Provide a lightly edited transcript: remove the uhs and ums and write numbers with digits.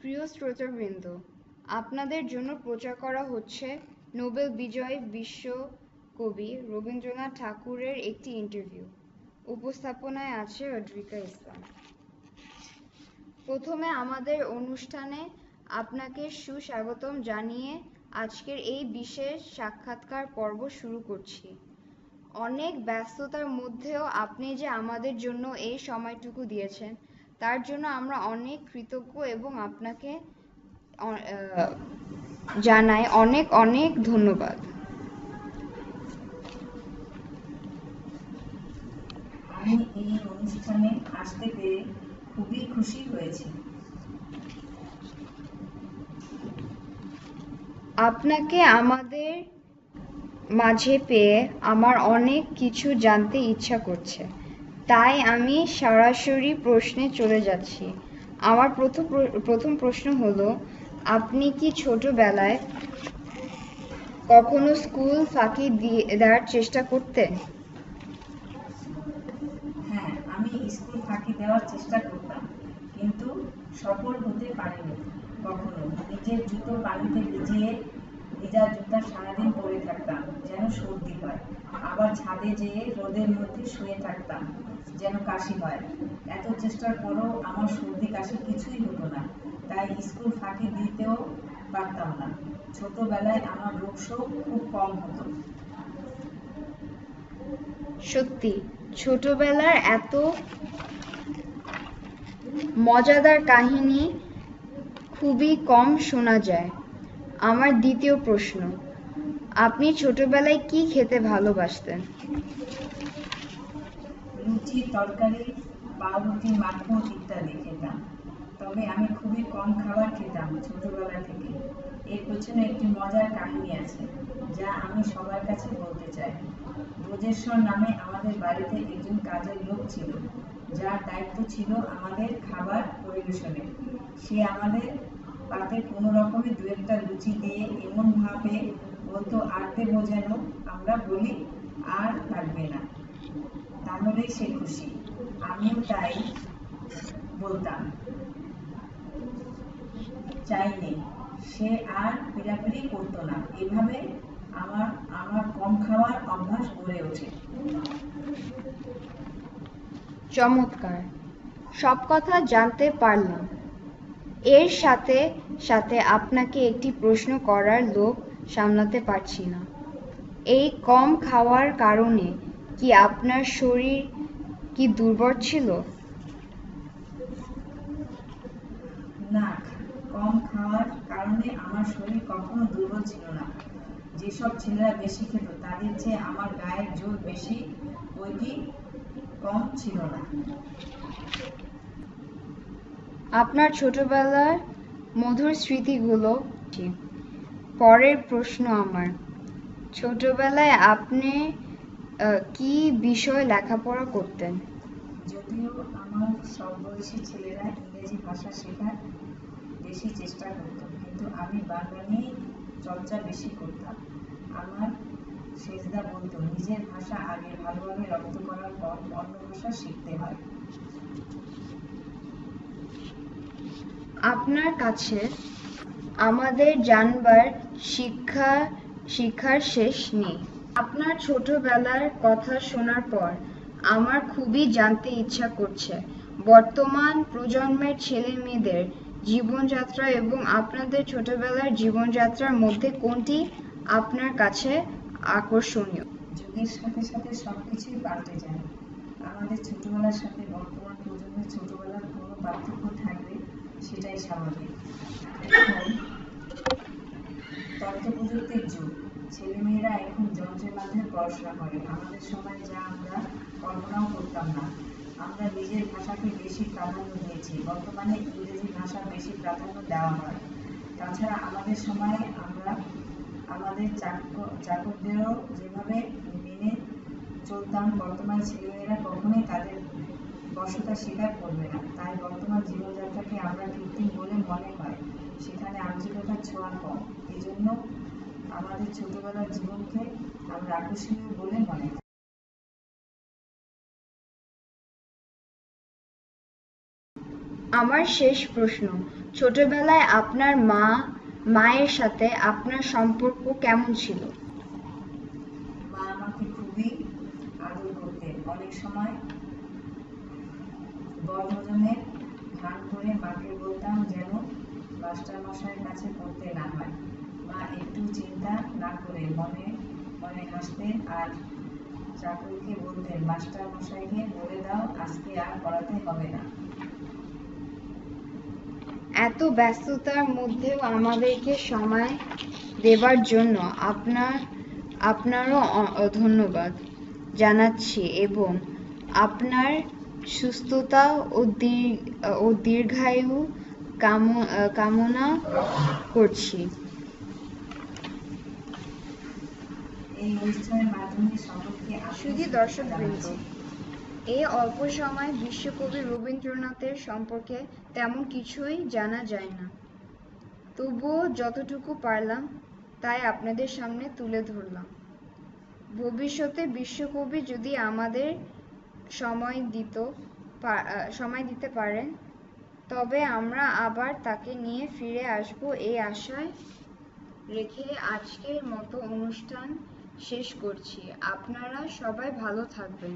প্রিয় শ্রোতাবৃন্দ, আপনাদের জন্য প্রচার করা হচ্ছে নোবেল বিজয়ী বিশ্ব কবি রবীন্দ্রনাথ ঠাকুরের একটি ইন্টারভিউ। উপস্থাপনায় আছে রদ্রিকা ইসলাম। প্রথমে আমাদের অনুষ্ঠানে আপনাকে সুস্বাগতম জানিয়ে আজকের এই বিশেষ সাক্ষাৎকার পর্ব শুরু করছি। অনেক ব্যস্ততার মধ্যেও আপনি যে আমাদের জন্য এই সময়টুকু দিয়েছেন তার জন্য আমরা অনেক কৃতজ্ঞ এবং আপনাকে জানাই অনেক অনেক ধন্যবাদ। আমি এই অনুষ্ঠানে আসতে পেরে খুবই খুশি হয়েছি। আপনাকে আমাদের মাঝে পেয়ে আমার অনেক কিছু জানতে ইচ্ছা করছে, তাই আমি সরাসরি প্রশ্নে চলে যাচ্ছি। আমার প্রথম প্রশ্ন হলো, আপনি কি ছোটবেলায় কখনো স্কুল ফাঁকি দেওয়ার চেষ্টা করতেন? হ্যাঁ, আমি স্কুল ফাঁকি দেওয়ার চেষ্টা করতাম, কিন্তু সফল হতে পারিনি কখনো। নিজের জুতো পানিতে ভিজিয়ে ভিজা জুতা সারাদিন পরে থাকতাম যেন সর্দি হয়, আবার ছাদে যেয়ে রোদের মধ্যে শুয়ে থাকতাম যেন কাশি হয়। এত চেষ্টার পরও আমার সর্দি কাশি কিছুই হতো না, তাই স্কুল ফাঁকি দিতেও পারতাম না। ছোটবেলায় আমার রোগ শোক খুব কম হতো। সত্যি, ছোটবেলার এত মজাদার কাহিনী খুবই কম শোনা যায়। আমার দ্বিতীয় প্রশ্ন, আপনি ছোটবেলায় কি খেতে ভালোবাসতেন? লুচি, তরকারি, পাউরুটি, মাখন ইত্যাদি খেতাম। তবে আমি খুবই কম খাবার খেতাম ছোটবেলা থেকে। এর পেছনে একটি মজার কাহিনী আছে, যা আমি সবার কাছে বলতে চাই। ব্রজেশ্বর নামে আমাদের বাড়িতে একজন কাজের লোক ছিল, যার দায়িত্ব ছিল আমাদের খাবার পরিবেশনের। সে আমাদের পাতে কোনো রকমে দু একটা লুচি দিয়ে এমনভাবে বলতো, আর দেবো যেন আমরা বলি আর লাগবে না, তাহলেই সে খুশি। আমিও তাই বলতাম, চাই নেই। সে আর পিড়াপিড়ি করতো না। এভাবে আমার আমার কম খাওয়ার অভ্যাস গড়ে ওঠে। চমৎকার, সব কথা জানতে পারলাম। এর সাথে সাথে আপনাকে একটি প্রশ্ন করার লোভ সামলাতে পারছি না। এই কম খাওয়ার কারণে কি আপনার শরীর কি দুর্বল ছিল? না, কম খাওয়ার কারণে আমার শরীর কখনো দুর্বল ছিল না। যেসব ছেলেরা বেশি খেত তাদের চেয়ে আমার গায়ের জোর বেশি, ওইটি কম ছিল না। আপনার ছোটবেলার মধুর স্মৃতিগুলো কি? পরের প্রশ্ন আমার, ছোটবেলায় আপনি কি বিষয়ে লেখাপড়া করতেন? যদিও আমার সব বয়সী ছেলেরা ইংরেজি ভাষা শেখার বেশি চেষ্টা করত, কিন্তু আমি বাংলা নিয়ে চর্চা বেশি করতাম। আমার সেজদা বলতো, নিজের ভাষা আগে ভালোভাবে রপ্ত করার পর অন্য ভাষা শিখতে হয়। আপনার কাছে আমাদের জানবার শিক্ষার শেষ নেই। আপনার ছোটবেলার কথা শোনার পর আমার খুবই জানতে ইচ্ছা করছে বর্তমান প্রজন্মের ছেলে মেয়েদের জীবনযাত্রা এবং আপনাদের ছোটবেলার জীবনযাত্রার মধ্যে কোনটি আপনার কাছে আকর্ষণীয়? যুগের সাথে সাথে সবকিছুই পাল্টে যায়। আমাদের ছোটবেলার সাথে বর্তমান প্রজন্মের ছোটবেলার কোনো পার্থক্য থাকবে, সেটাই স্বাভাবিক। এখন তথ্য প্রযুক্তির যুগ, ছেলেমেয়েরা এখন যন্ত্রের মাধ্যমে পড়াশোনা করে। আমাদের সময় যা আমরা কল্পনাও করতাম না। আমরা নিজের ভাষাকে বেশি প্রাধান্য দিয়েছি, বর্তমানে ইংরেজি ভাষা বেশি প্রাধান্য দেওয়া হয়। তাছাড়া আমাদের সময়ে আমরা আমাদের চাকরদেরও যেভাবে মেনে চলতাম, বর্তমান ছেলেমেয়েরা কখনোই তাদের বশ্যতা স্বীকার করবে না। তাই বর্তমান জীবনযাত্রাকে আমরা কৃত্রিম বলে মনে হয়, সেখানে আন্তরিকতার ছোঁয়া কম। এই জন্য আমাদের ছোটবেলার জীবনকে আমরা আকর্ষণীয় বলে মনে করি। আমার শেষ প্রশ্ন, ছোটবেলায় আপনার মায়ের সাথে আপনার সম্পর্ক কেমন ছিল? মা আমাকে খুবই আদর করতেন। অনেক সময় বদহজমের ভান করে মাকে বলতাম যেন মাস্টারমশাইয়ের কাছে পড়তে না হয়। মা একটু চিন্তা না করে মনে মনে হাসতেন আর চাকরকে বলতেন, মাস্টারমশাইকে বলে দাও আজকে আর পড়াতে হবে না। এত ব্যস্ততার মধ্যেও আমাদেরকে সময় দেবার জন্য আপনারও ধন্যবাদ জানাচ্ছি এবং আপনার সুস্থতা ও দীর্ঘায়ু কামনা করছি। এই অনুষ্ঠানের মাধ্যমে সকলকে শুধু দর্শকবৃন্দ, এই অল্প সময় বিশ্বকবি রবীন্দ্রনাথের সম্পর্কে তেমন কিছুই জানা যায় না, তবুও যতটুকু পারলাম তাই আপনাদের সামনে তুলে ধরলাম। ভবিষ্যতে বিশ্বকবি যদি আমাদের সময় দিতে পারেন, তবে আমরা আবার তাকে নিয়ে ফিরে আসব এই আশায় রেখে আজকের মতো অনুষ্ঠান শেষ করছি। আপনারা সবাই ভালো থাকবেন।